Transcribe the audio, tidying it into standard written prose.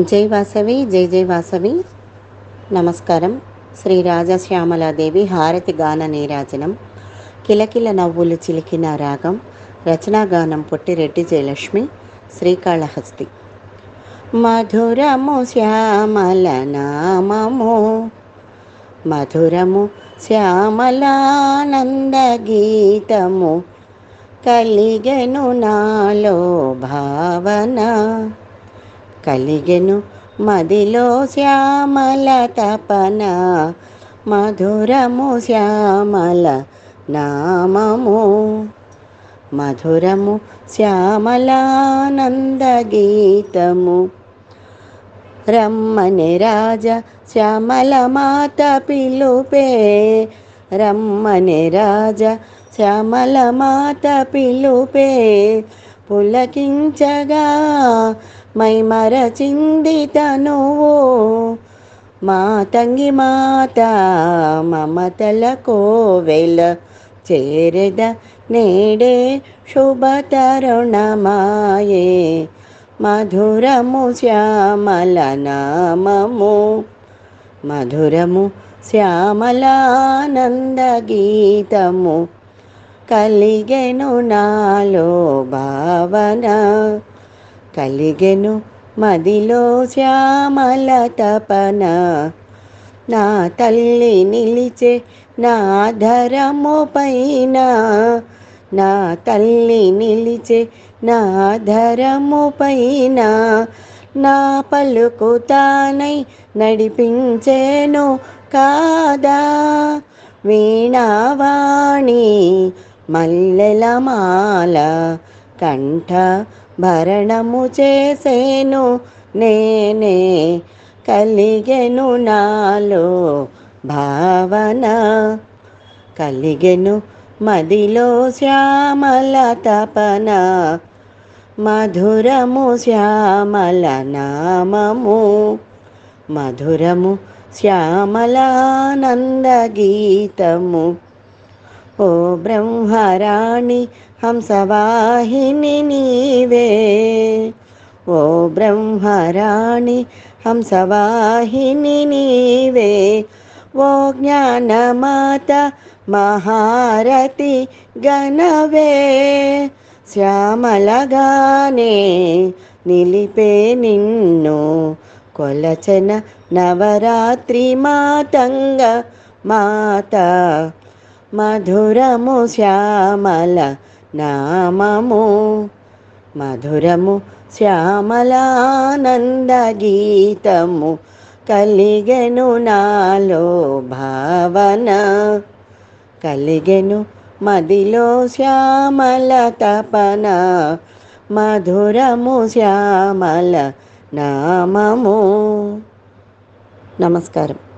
జై వాసవి జై జై వాసవి. నమస్కారం. శ్రీ రాజశ్యామలాదేవి హారతి గాన నీరాజనం. కిలకిల నవ్వులు చిలికిన రాగం. రచనాగానం పొట్టిరెడ్డి జయలక్ష్మి. శ్రీకాళహస్తి. మధురము శ్యామల నామము, మధురము శ్యామలానంద గీతము, కలిగెను నాలో భావన, కలిగెను మదిలో శ్యామల తపన. మధురము శ్యామల నామము, మధురము శ్యామలానంద గీతము. రమ్మని రాజ శ్యామల మాత పిలుపే, రమ్మని రాజ శ్యామల మాత పిలుపే, పులకించగా మై మరచింది తనువు. మా తంగి మాత మమతల కోవెల చేరెద నేడే శుభతరుణమాయే. మధురము శ్యామల నామము, మధురము శ్యామలానంద గీతము, కలిగెను నాలో భావన, కలిగెను మదిలో శ్యామల తపన. నా తల్లి నిలిచే నా ధరము పైన, నా తల్లి నిలిచే నా ధరము పైన, నా పలుకు తానై నడిపించేను కాదా. వీణావాణి మల్లెల మాల కంఠ భరణము చేసేను నేనే, కలిగెను నాలో భావన, కలిగెను మదిలో శ్యామల తపన. మధురము శ్యామల నామము, మధురము శ్యామలానంద గీతము. ఓ బ్రహ్మరాణి హంసవాహిని నీవే, ఓ బ్రహ్మరాణి హంసవాహిని నీవే, ఓ జ్ఞానమాత మహారతి గణవే. శ్యామలగానే నిలిపే నిన్ను కొలచన నవరాత్రి మాతంగ మాత. మధురము శ్యామల నామము, మధురము శ్యామలానంద గీతము, కలిగెను నాలో భావన, కలిగెను మదిలో శ్యామల తపన. మధురము శ్యామల నామము. నమస్కారం.